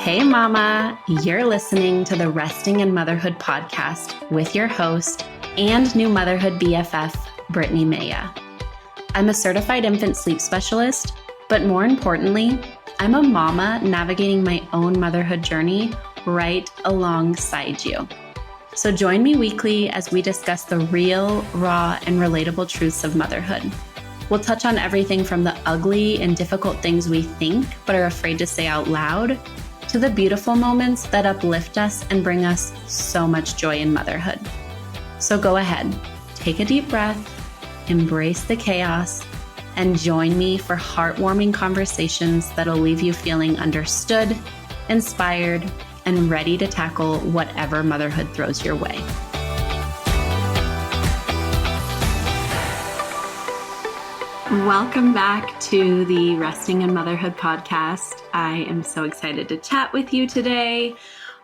Hey, Mama, you're listening to the Resting in Motherhood podcast with your host and new motherhood BFF, Brittany Maya. I'm a certified infant sleep specialist, but more importantly, I'm a mama navigating my own motherhood journey right alongside you. So join me weekly as we discuss the real, raw, and relatable truths of motherhood. We'll touch on everything from the ugly and difficult things we think but are afraid to say out loud, to the beautiful moments that uplift us and bring us so much joy in motherhood. So go ahead, take a deep breath, embrace the chaos, and join me for heartwarming conversations that'll leave you feeling understood, inspired, and ready to tackle whatever motherhood throws your way. Welcome back to the Resting in Motherhood podcast. I am so excited to chat with you today,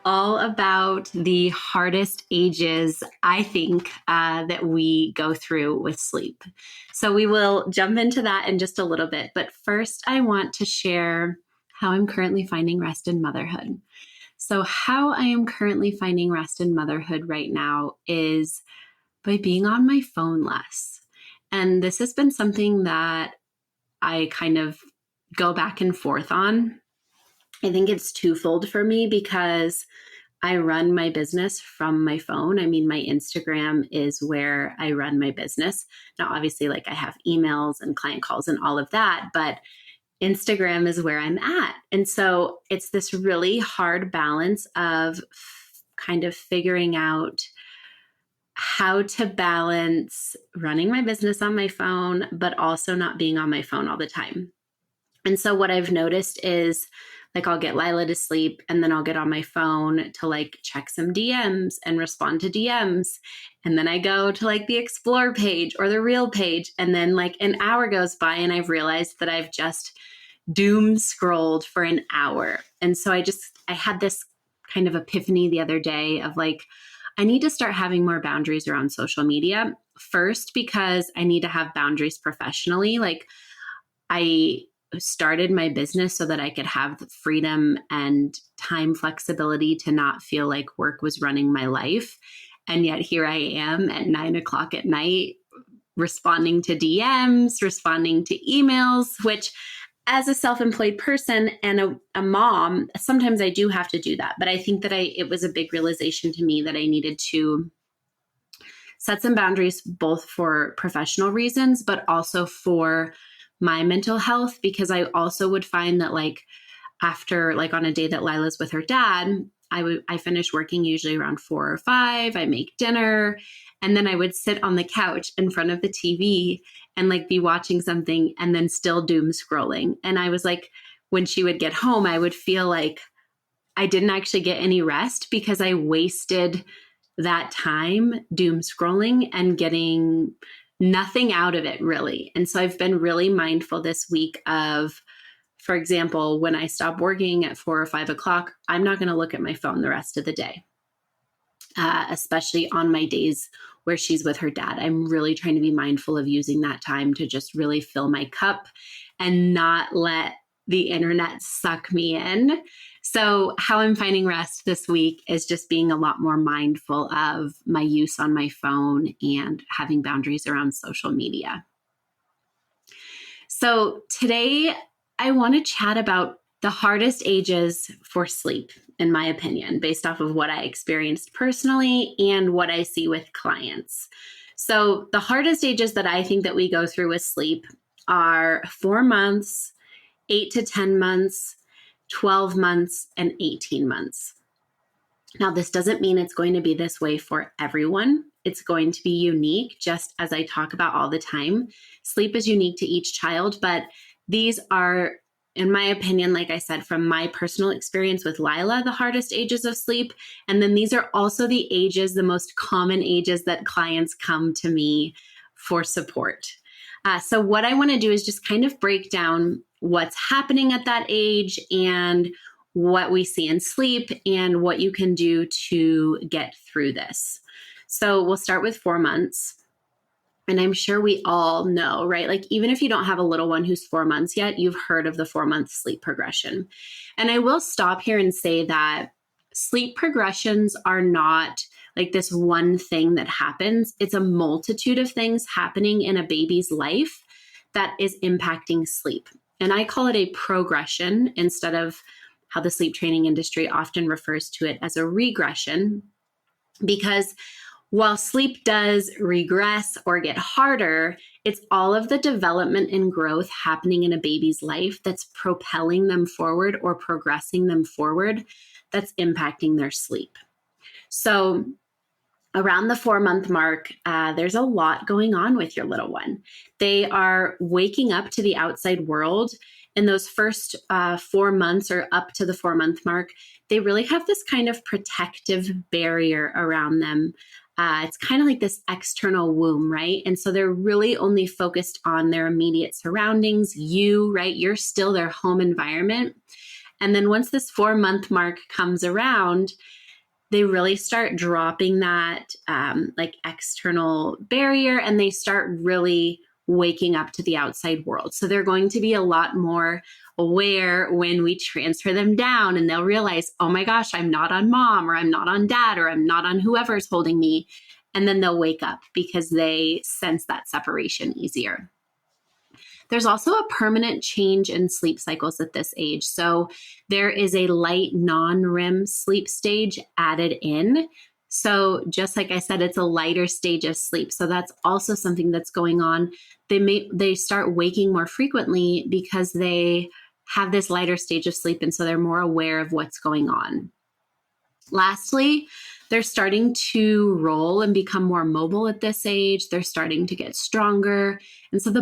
all about the hardest ages, I think, that we go through with sleep. So we will jump into that in just a little bit. But first, I want to share how I'm currently finding rest in motherhood. So how I am currently finding rest in motherhood right now is by being on my phone less. And this has been something that I kind of go back and forth on. I think it's twofold for me because I run my business from my phone. I mean, my Instagram is where I run my business. Now, obviously, like I have emails and client calls and all of that, but Instagram is where I'm at. And so it's this really hard balance of kind of figuring out how to balance running my business on my phone, but also not being on my phone all the time. And so what I've noticed is like I'll get Lila to sleep and then I'll get on my phone to like check some DMs and respond to DMs. And then I go to like the explore page or the reel page. And then like an hour goes by and I've realized that I've just doom scrolled for an hour. And so I had this kind of epiphany the other day of like, I need to start having more boundaries around social media. First, because I need to have boundaries professionally. Like I started my business so that I could have the freedom and time flexibility to not feel like work was running my life. And yet here I am at 9:00 at night, responding to DMs, responding to emails, which as a self-employed person and a mom, sometimes I do have to do that. But I think that it was a big realization to me that I needed to set some boundaries, both for professional reasons, but also for my mental health, because I also would find that like after like on a day that Lila's with her dad, I finish working usually around 4 or 5. I make dinner, and then I would sit on the couch in front of the TV and like be watching something and then still doom scrolling. And I was like, when she would get home, I would feel like I didn't actually get any rest because I wasted that time doom scrolling and getting nothing out of it really. And so I've been really mindful this week of, for example, when I stop working at 4 or 5 o'clock, I'm not going to look at my phone the rest of the day, especially on my days where she's with her dad. I'm really trying to be mindful of using that time to just really fill my cup and not let the internet suck me in. So how I'm finding rest this week is just being a lot more mindful of my use on my phone and having boundaries around social media. So today I want to chat about the hardest ages for sleep, in my opinion, based off of what I experienced personally and what I see with clients. So the hardest ages that I think that we go through with sleep are 4 months, 8 to 10 months, 12 months, and 18 months. Now, this doesn't mean it's going to be this way for everyone. It's going to be unique, just as I talk about all the time. Sleep is unique to each child, but these are, in my opinion, like I said, from my personal experience with Lila, the hardest ages of sleep. And then these are also the ages, the most common ages that clients come to me for support. So what I want to do is just kind of break down what's happening at that age and what we see in sleep and what you can do to get through this. So we'll start with 4 months. And I'm sure we all know, right? Like, even if you don't have a little one who's 4 months yet, you've heard of the 4-month sleep progression. And I will stop here and say that sleep progressions are not like this one thing that happens. It's a multitude of things happening in a baby's life that is impacting sleep. And I call it a progression instead of how the sleep training industry often refers to it as a regression, because while sleep does regress or get harder, it's all of the development and growth happening in a baby's life that's propelling them forward or progressing them forward that's impacting their sleep. So around the 4-month mark, there's a lot going on with your little one. They are waking up to the outside world. In those first 4 months or up to the 4-month mark, they really have this kind of protective barrier around them. It's kind of like this external womb, right? And so they're really only focused on their immediate surroundings, you, right? You're still their home environment. And then once this 4-month mark comes around, they really start dropping that like external barrier, and they start really waking up to the outside world. So they're going to be a lot more aware when we transfer them down, and they'll realize, oh my gosh, I'm not on mom, or I'm not on dad, or I'm not on whoever's holding me. And then they'll wake up because they sense that separation easier. There's also a permanent change in sleep cycles at this age. So there is a light non-REM sleep stage added in. So just like I said, it's a lighter stage of sleep. So that's also something that's going on. They start waking more frequently because they have this lighter stage of sleep, and so they're more aware of what's going on. Lastly, they're starting to roll and become more mobile at this age. They're starting to get stronger. And so the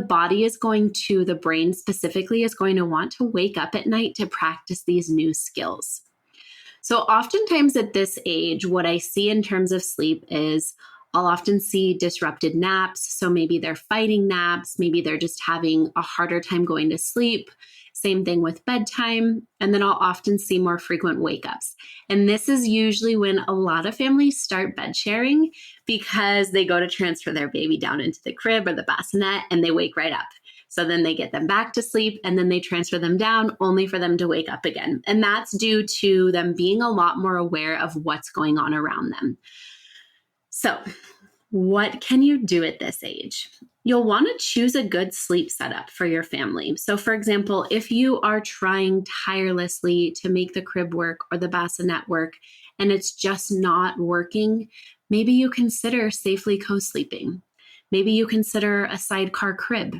brain specifically is going to want to wake up at night to practice these new skills. So oftentimes at this age, what I see in terms of sleep is I'll often see disrupted naps. So maybe they're fighting naps. Maybe they're just having a harder time going to sleep. Same thing with bedtime. And then I'll often see more frequent wake-ups. And this is usually when a lot of families start bed sharing, because they go to transfer their baby down into the crib or the bassinet and they wake right up. So then they get them back to sleep, and then they transfer them down only for them to wake up again. And that's due to them being a lot more aware of what's going on around them. So what can you do at this age? You'll want to choose a good sleep setup for your family. So for example, if you are trying tirelessly to make the crib work or the bassinet work and it's just not working, maybe you consider safely co-sleeping. Maybe you consider a sidecar crib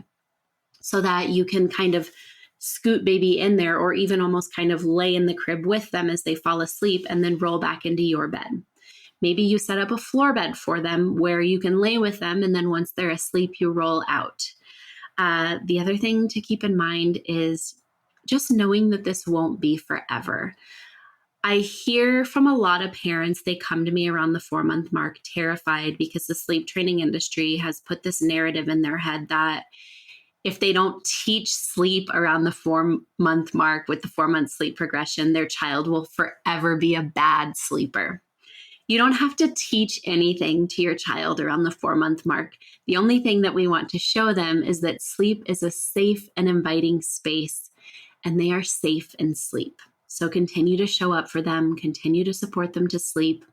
so that you can kind of scoot baby in there, or even almost kind of lay in the crib with them as they fall asleep and then roll back into your bed. Maybe you set up a floor bed for them where you can lay with them, and then once they're asleep, you roll out. The other thing to keep in mind is just knowing that this won't be forever. I hear from a lot of parents, they come to me around the 4-month mark terrified because the sleep training industry has put this narrative in their head that if they don't teach sleep around the 4-month mark with the 4-month sleep progression, their child will forever be a bad sleeper. You don't have to teach anything to your child around the 4-month mark. The only thing that we want to show them is that sleep is a safe and inviting space, and they are safe in sleep. So continue to show up for them, continue to support them to sleep,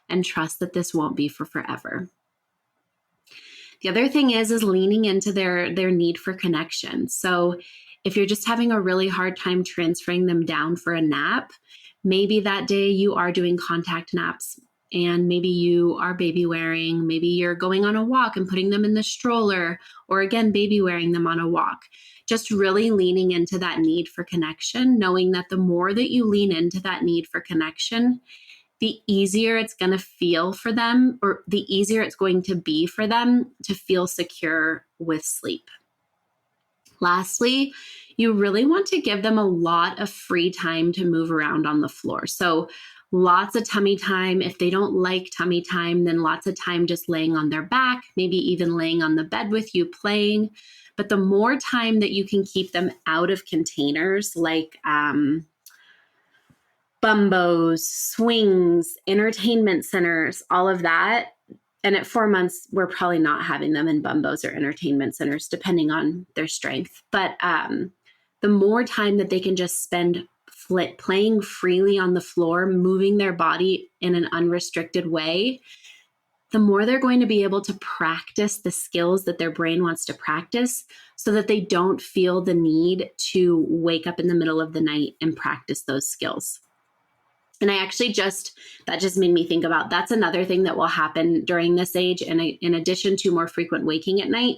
and trust that this won't be for forever. The other thing is leaning into their need for connection. So if you're just having a really hard time transferring them down for a nap, maybe that day you are doing contact naps, and maybe you are baby wearing, maybe you're going on a walk and putting them in the stroller, or again, baby wearing them on a walk. Just really leaning into that need for connection, knowing that the more that you lean into that need for connection, the easier it's going to feel for them, or the easier it's going to be for them to feel secure with sleep. Lastly, you really want to give them a lot of free time to move around on the floor. So lots of tummy time. If they don't like tummy time, then lots of time just laying on their back, maybe even laying on the bed with you playing. But the more time that you can keep them out of containers like bumbos, swings, entertainment centers, all of that, And at 4 months, we're probably not having them in bumbos or entertainment centers, depending on their strength. But the more time that they can just spend playing freely on the floor, moving their body in an unrestricted way, the more they're going to be able to practice the skills that their brain wants to practice, so that they don't feel the need to wake up in the middle of the night and practice those skills. And that just made me think about, that's another thing that will happen during this age. And in addition to more frequent waking at night,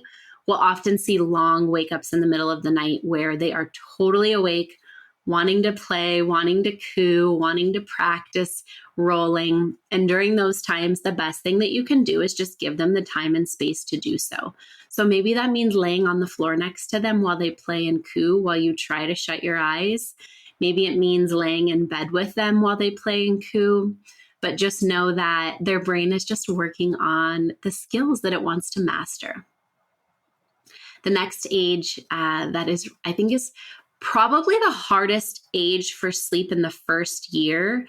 we'll often see long wake ups in the middle of the night where they are totally awake, wanting to play, wanting to coo, wanting to practice rolling. And during those times, the best thing that you can do is just give them the time and space to do so. So maybe that means laying on the floor next to them while they play and coo while you try to shut your eyes. Maybe it means laying in bed with them while they play and coo. But just know that their brain is just working on the skills that it wants to master. The next age that is, I think, is probably the hardest age for sleep in the first year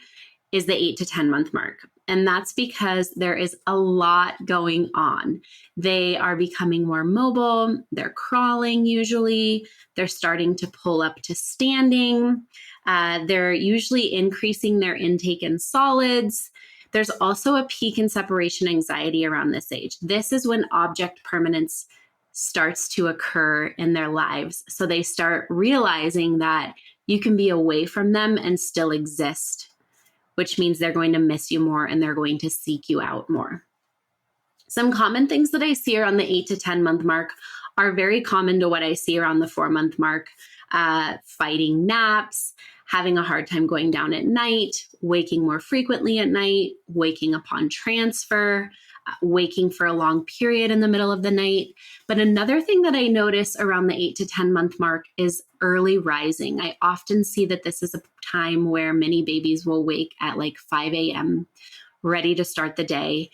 is the 8 to 10 month mark. And that's because there is a lot going on. They are becoming more mobile. They're crawling usually. They're starting to pull up to standing. They're usually increasing their intake in solids. There's also a peak in separation anxiety around this age. This is when object permanence starts to occur in their lives. So they start realizing that you can be away from them and still exist, which means they're going to miss you more and they're going to seek you out more. Some common things that I see around the 8 to 10 month mark are very common to what I see around the 4 month mark. Fighting naps, having a hard time going down at night, waking more frequently at night, waking upon transfer, waking for a long period in the middle of the night. But another thing that I notice around the 8 to 10 month mark is early rising. I often see that this is a time where many babies will wake at like 5 a.m., ready to start the day.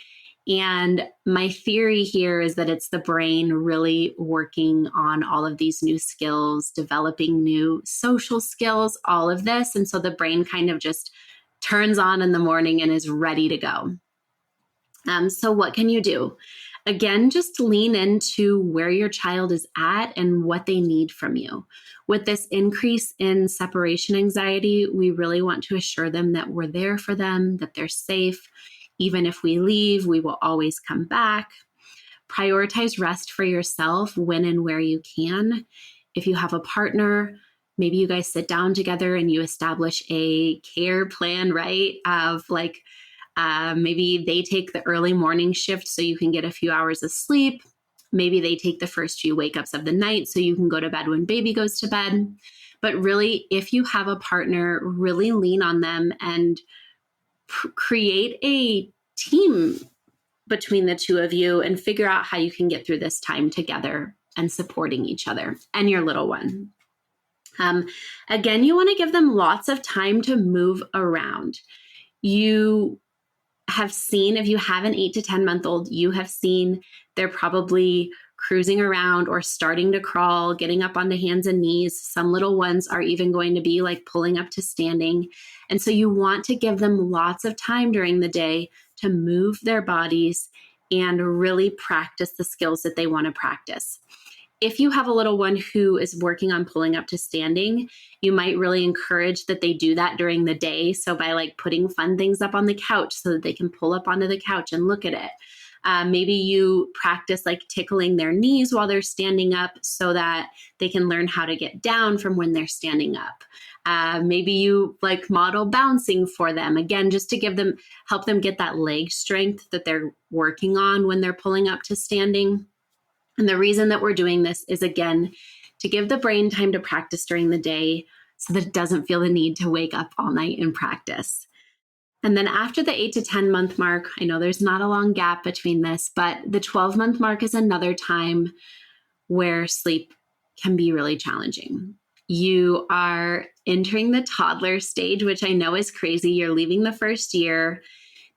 And my theory here is that it's the brain really working on all of these new skills, developing new social skills, all of this. And so the brain kind of just turns on in the morning and is ready to go. So what can you do? Again, just lean into where your child is at and what they need from you. With this increase in separation anxiety, we really want to assure them that we're there for them, that they're safe. Even if we leave, we will always come back. Prioritize rest for yourself when and where you can. If you have a partner, maybe you guys sit down together and you establish a care plan, right? Of like, maybe they take the early morning shift so you can get a few hours of sleep. Maybe they take the first few wake ups of the night so you can go to bed when baby goes to bed. But really, if you have a partner, really lean on them and create a team between the two of you and figure out how you can get through this time together and supporting each other and your little one. Again, you want to give them lots of time to move around. You have seen, if you have an 8 to 10 month old, you have seen they're probably cruising around or starting to crawl, getting up onto hands and knees. Some little ones are even going to be like pulling up to standing. And so you want to give them lots of time during the day to move their bodies and really practice the skills that they want to practice. If you have a little one who is working on pulling up to standing, you might really encourage that they do that during the day. So by like putting fun things up on the couch so that they can pull up onto the couch and look at it. Maybe you practice like tickling their knees while they're standing up so that they can learn how to get down from when they're standing up. Maybe you like model bouncing for them, again, just to help them get that leg strength that they're working on when they're pulling up to standing. And the reason that we're doing this is, again, to give the brain time to practice during the day so that it doesn't feel the need to wake up all night and practice. And then after the 8 to 10 month mark, I know there's not a long gap between this, but the 12 month mark is another time where sleep can be really challenging. You are entering the toddler stage, which I know is crazy. You're leaving the first year.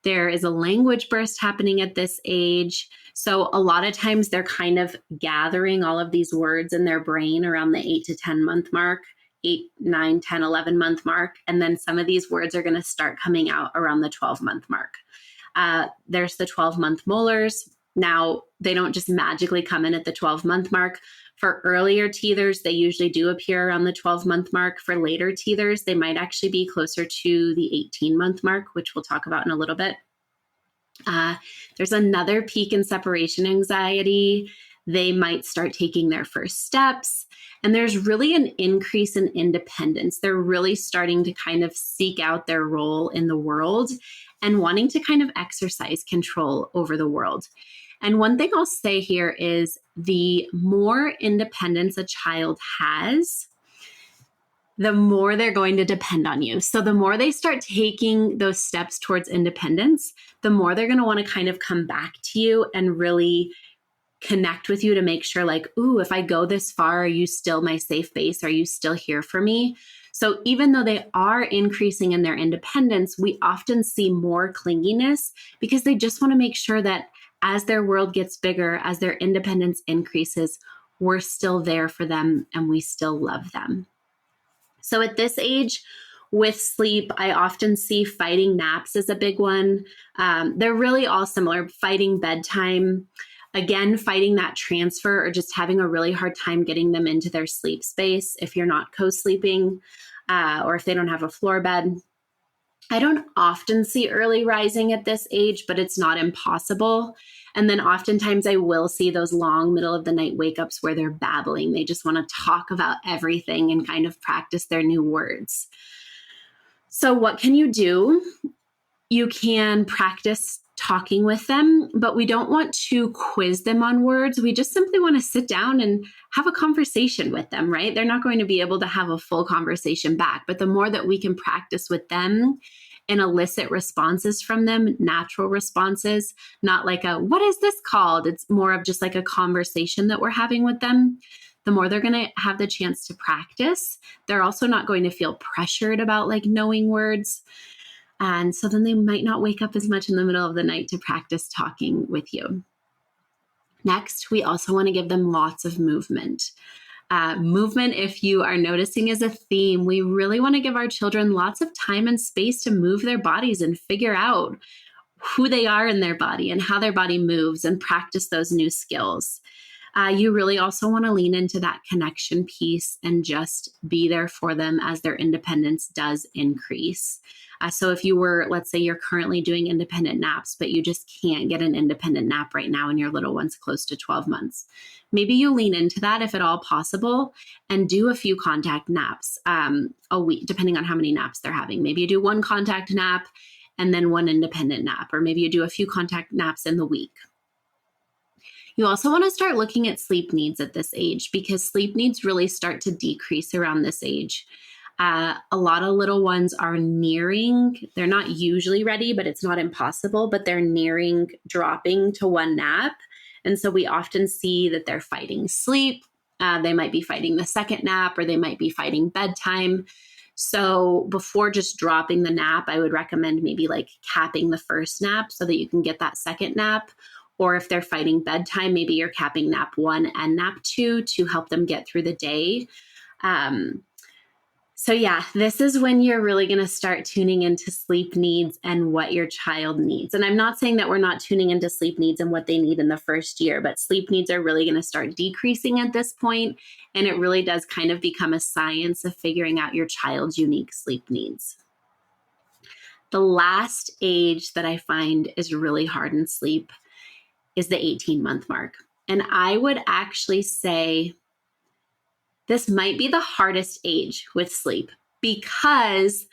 There is a language burst happening at this age. So a lot of times they're kind of gathering all of these words in their brain around the 8 to 10 month mark, 8, 9, 10, 11 month mark. And then some of these words are going to start coming out around the 12 month mark. There's the 12-month molars. Now, they don't just magically come in at the 12-month mark. For earlier teethers, they usually do appear around the 12-month mark. For later teethers, they might actually be closer to the 18-month mark, which we'll talk about in a little bit. There's another peak in separation anxiety. They might start taking their first steps. And there's really an increase in independence. They're really starting to kind of seek out their role in the world and wanting to kind of exercise control over the world. And one thing I'll say here is the more independence a child has, the more they're going to depend on you. So the more they start taking those steps towards independence, the more they're going to want to kind of come back to you and really connect with you to make sure like, ooh, if I go this far, are you still my safe base? Are you still here for me? So even though they are increasing in their independence, we often see more clinginess because they just want to make sure that as their world gets bigger, as their independence increases, we're still there for them and we still love them. So at this age, with sleep, I often see fighting naps as a big one. They're really all similar. Fighting bedtime, again, fighting that transfer or just having a really hard time getting them into their sleep space if you're not co-sleeping or if they don't have a floor bed. I don't often see early rising at this age, but it's not impossible. And then oftentimes I will see those long middle of the night wake ups where they're babbling. They just want to talk about everything and kind of practice their new words. So what can you do? You can practice talking with them, but we don't want to quiz them on words. We just simply want to sit down and have a conversation with them, right? They're not going to be able to have a full conversation back, but the more that we can practice with them and elicit responses from them, natural responses, not like a, what is this called? It's more of just like a conversation that we're having with them. The more they're going to have the chance to practice, they're also not going to feel pressured about like knowing words. And so then they might not wake up as much in the middle of the night to practice talking with you. Next, we also want to give them lots of movement. Movement, if you are noticing, is a theme. We really want to give our children lots of time and space to move their bodies and figure out who they are in their body and how their body moves and practice those new skills. You really also want to lean into that connection piece and just be there for them as their independence does increase. So if you were, let's say you're currently doing independent naps, but you just can't get an independent nap right now and your little one's close to 12 months, maybe you lean into that if at all possible and do a few contact naps a week, depending on how many naps they're having. Maybe you do one contact nap and then one independent nap, or maybe you do a few contact naps in the week. You also want to start looking at sleep needs at this age because sleep needs really start to decrease around this age. A lot of little ones are nearing, they're not usually ready, but it's not impossible, but they're nearing dropping to one nap. And so we often see that they're fighting sleep. They might be fighting the second nap or they might be fighting bedtime. So before just dropping the nap, I would recommend maybe like capping the first nap so that you can get that second nap. Or if they're fighting bedtime, maybe you're capping nap 1 and nap 2 to help them get through the day. So yeah, this is when you're really going to start tuning into sleep needs and what your child needs. And I'm not saying that we're not tuning into sleep needs and what they need in the first year, but sleep needs are really going to start decreasing at this point. And it really does kind of become a science of figuring out your child's unique sleep needs. The last age that I find is really hard in sleep is the 18-month mark. And I would actually say this might be the hardest age with sleep because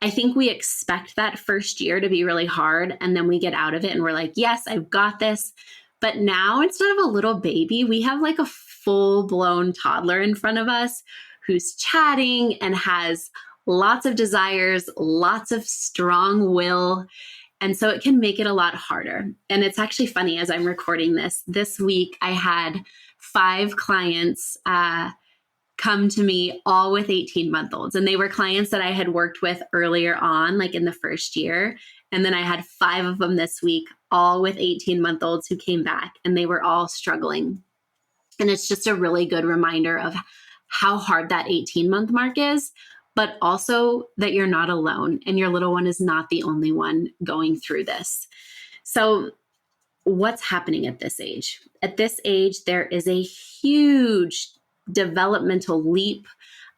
I think we expect that first year to be really hard. And then we get out of it and we're like, yes, I've got this. But now instead of a little baby, we have like a full-blown toddler in front of us who's chatting and has lots of desires, lots of strong will. And so it can make it a lot harder. And it's actually funny, as I'm recording this week, I had 5 clients come to me all with 18-month-olds. And they were clients that I had worked with earlier on, like in the first year. And then I had 5 of them this week, all with 18-month-olds who came back and they were all struggling. And it's just a really good reminder of how hard that 18-month mark is, but also that you're not alone and your little one is not the only one going through this. So what's happening at this age? At this age, there is a huge developmental leap.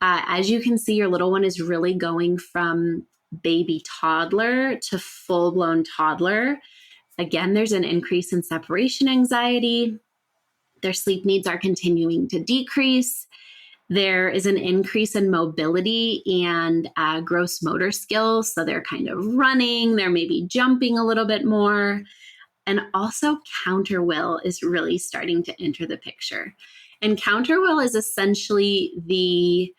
As you can see, your little one is really going from baby toddler to full-blown toddler. Again, there's an increase in separation anxiety. Their sleep needs are continuing to decrease. There is an increase in mobility and gross motor skills. So they're kind of running, they're maybe jumping a little bit more. And also counter will is really starting to enter the picture. And counter will is essentially the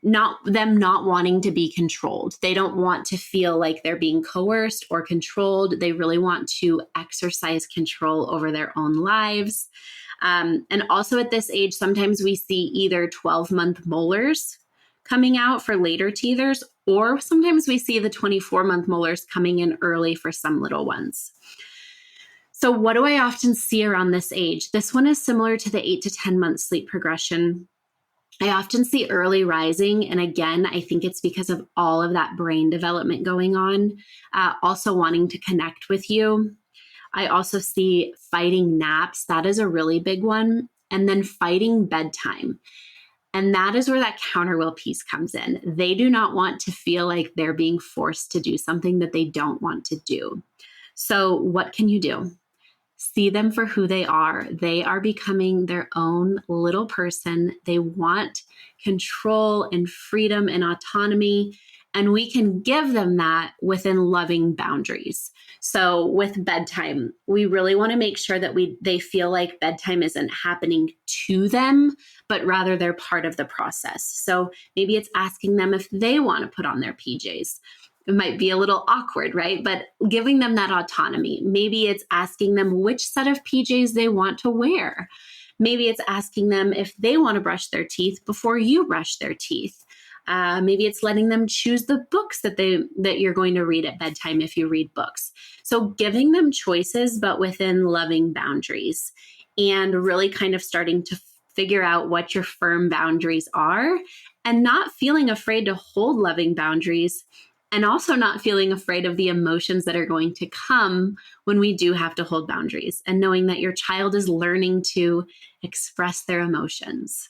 not wanting to be controlled. They don't want to feel like they're being coerced or controlled. They really want to exercise control over their own lives. And also at this age, sometimes we see either 12-month molars coming out for later teethers, or sometimes we see the 24-month molars coming in early for some little ones. So what do I often see around this age? This one is similar to the 8 to 10 month sleep progression. I often see early rising. And again, I think it's because of all of that brain development going on, also wanting to connect with you. I also see fighting naps. That is a really big one. And then fighting bedtime. And that is where that counter will piece comes in. They do not want to feel like they're being forced to do something that they don't want to do. So what can you do? See them for who they are. They are becoming their own little person. They want control and freedom and autonomy. And we can give them that within loving boundaries. So with bedtime, we really want to make sure that they feel like bedtime isn't happening to them, but rather they're part of the process. So maybe it's asking them if they want to put on their PJs. It might be a little awkward, right? But giving them that autonomy. Maybe it's asking them which set of PJs they want to wear. Maybe it's asking them if they want to brush their teeth before you brush their teeth. Maybe it's letting them choose the books that you're going to read at bedtime if you read books. So giving them choices, but within loving boundaries, and really kind of starting to figure out what your firm boundaries are, and not feeling afraid to hold loving boundaries, and also not feeling afraid of the emotions that are going to come when we do have to hold boundaries, and knowing that your child is learning to express their emotions.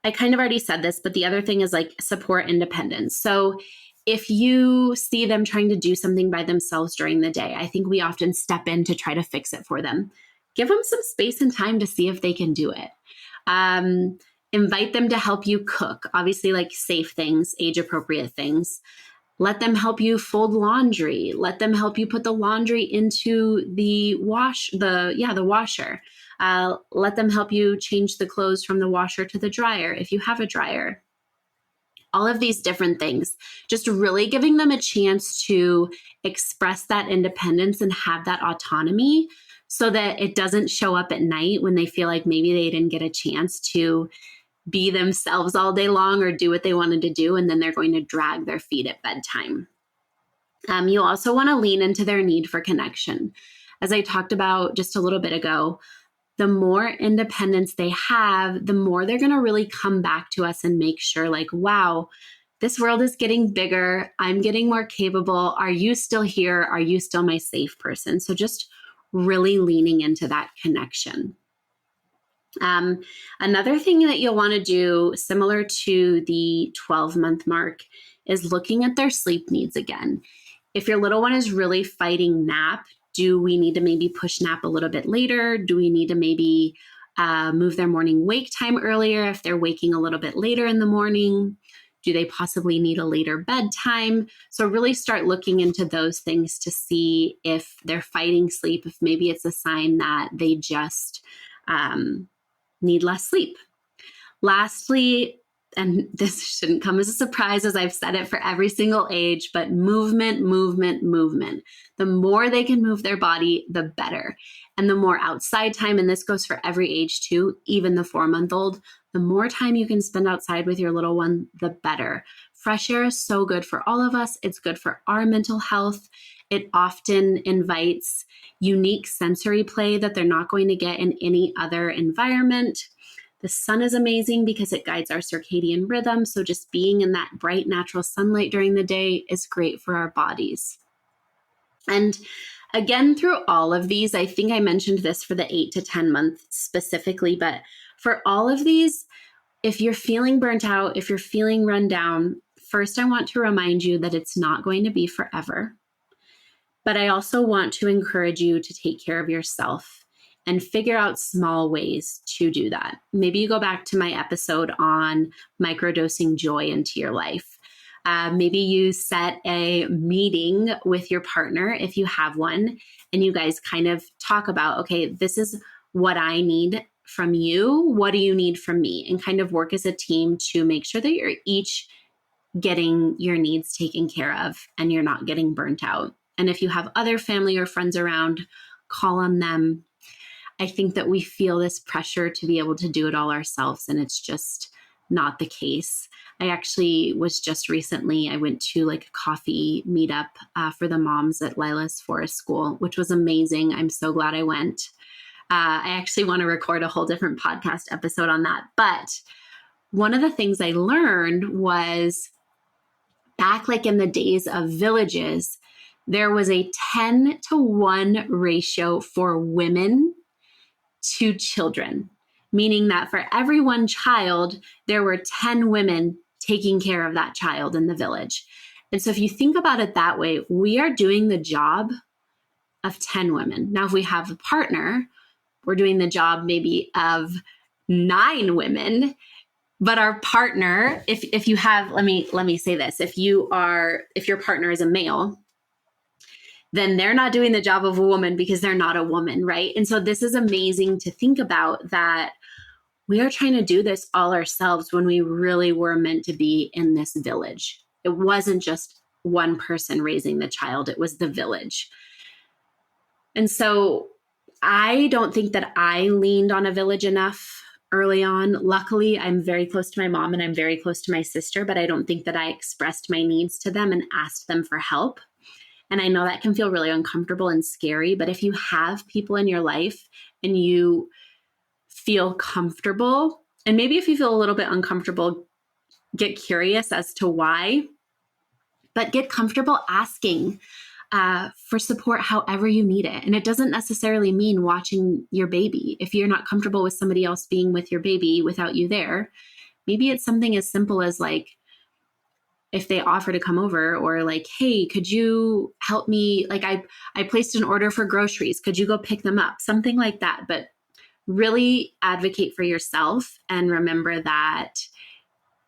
I kind of already said this, but the other thing is like support independence. So if you see them trying to do something by themselves during the day, I think we often step in to try to fix it for them. Give them some space and time to see if they can do it. Invite them to help you cook, obviously like safe things, age-appropriate things. Let them help you fold laundry. Let them help you put the laundry into the washer. Let them help you change the clothes from the washer to the dryer if you have a dryer. All of these different things, just really giving them a chance to express that independence and have that autonomy so that it doesn't show up at night when they feel like maybe they didn't get a chance to be themselves all day long or do what they wanted to do, and then they're going to drag their feet at bedtime. You also want to lean into their need for connection. As I talked about just a little bit ago, the more independence they have, the more they're going to really come back to us and make sure like, wow, this world is getting bigger. I'm getting more capable. Are you still here? Are you still my safe person? So just really leaning into that connection. Another thing that you'll want to do, similar to the 12-month mark, is looking at their sleep needs again. If your little one is really fighting nap, do we need to maybe push nap a little bit later? Do we need to maybe move their morning wake time earlier if they're waking a little bit later in the morning? Do they possibly need a later bedtime? So really start looking into those things to see if they're fighting sleep, if maybe it's a sign that they just need less sleep. Lastly, and this shouldn't come as a surprise as I've said it for every single age, but movement. The more they can move their body, the better. And the more outside time, and this goes for every age too, even the 4-month-old, the more time you can spend outside with your little one, the better. Fresh air is so good for all of us. It's good for our mental health. It often invites unique sensory play that they're not going to get in any other environment. The sun is amazing because it guides our circadian rhythm. So just being in that bright natural sunlight during the day is great for our bodies. And again, through all of these, I think I mentioned this for the 8 to 10 months specifically, but for all of these, if you're feeling burnt out, if you're feeling run down, first, I want to remind you that it's not going to be forever. But I also want to encourage you to take care of yourself and figure out small ways to do that. Maybe you go back to my episode on microdosing joy into your life. Maybe you set a meeting with your partner if you have one, and you guys kind of talk about, okay, this is what I need from you. What do you need from me? And kind of work as a team to make sure that you're each getting your needs taken care of and you're not getting burnt out. And if you have other family or friends around, call on them. I think that we feel this pressure to be able to do it all ourselves, and it's just not the case. I actually was just recently, I went to like a coffee meetup for the moms at Lila's Forest School, which was amazing. I'm so glad I went. I actually want to record a whole different podcast episode on that. But one of the things I learned was back like in the days of villages, there was a 10-to-1 ratio for women to children, meaning that for every one child, there were 10 women taking care of that child in the village. And so if you think about it that way, we are doing the job of 10 women. Now, if we have a partner, we're doing the job maybe of 9 women. But our partner, if you have, let me say this, if your partner is a male, then they're not doing the job of a woman because they're not a woman, right? And so this is amazing to think about, that we are trying to do this all ourselves when we really were meant to be in this village. It wasn't just one person raising the child, it was the village. And so I don't think that I leaned on a village enough early on. Luckily, I'm very close to my mom and I'm very close to my sister, but I don't think that I expressed my needs to them and asked them for help. And I know that can feel really uncomfortable and scary, but if you have people in your life and you feel comfortable, and maybe if you feel a little bit uncomfortable, get curious as to why, but get comfortable asking for support however you need it. And it doesn't necessarily mean watching your baby. If you're not comfortable with somebody else being with your baby without you there, maybe it's something as simple as like, if they offer to come over, or like, hey, could you help me? Like I placed an order for groceries. Could you go pick them up? Something like that. But really advocate for yourself and remember that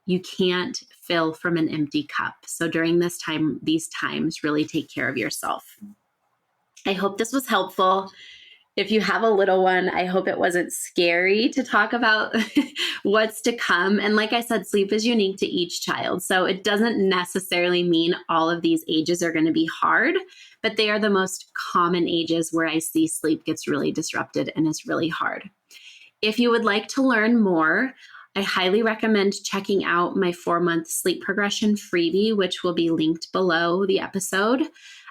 you can't fill from an empty cup. So during these times, really take care of yourself. I hope this was helpful. If you have a little one, I hope it wasn't scary to talk about what's to come. And like I said, sleep is unique to each child. So it doesn't necessarily mean all of these ages are going to be hard, but they are the most common ages where I see sleep gets really disrupted and is really hard. If you would like to learn more, I highly recommend checking out my 4-month sleep progression freebie, which will be linked below the episode,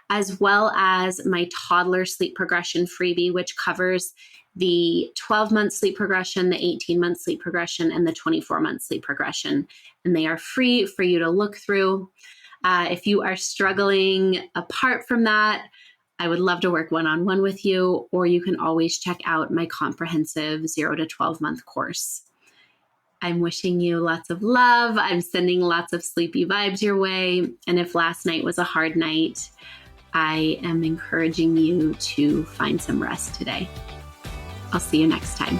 as well as my toddler sleep progression freebie, which covers the 12-month sleep progression, the 18-month sleep progression, and the 24-month sleep progression. And they are free for you to look through. If you are struggling apart from that, I would love to work one-on-one with you, or you can always check out my comprehensive 0 to 12-month course. I'm wishing you lots of love. I'm sending lots of sleepy vibes your way. And if last night was a hard night, I am encouraging you to find some rest today. I'll see you next time.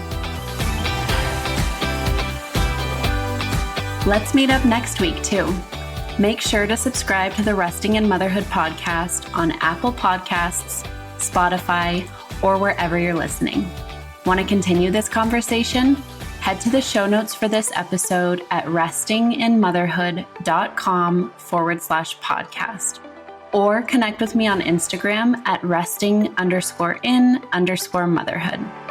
Let's meet up next week too. Make sure to subscribe to the Resting in Motherhood podcast on Apple Podcasts, Spotify, or wherever you're listening. Want to continue this conversation? Head to the show notes for this episode at restinginmotherhood.com/podcast. Or connect with me on Instagram at resting_in_motherhood.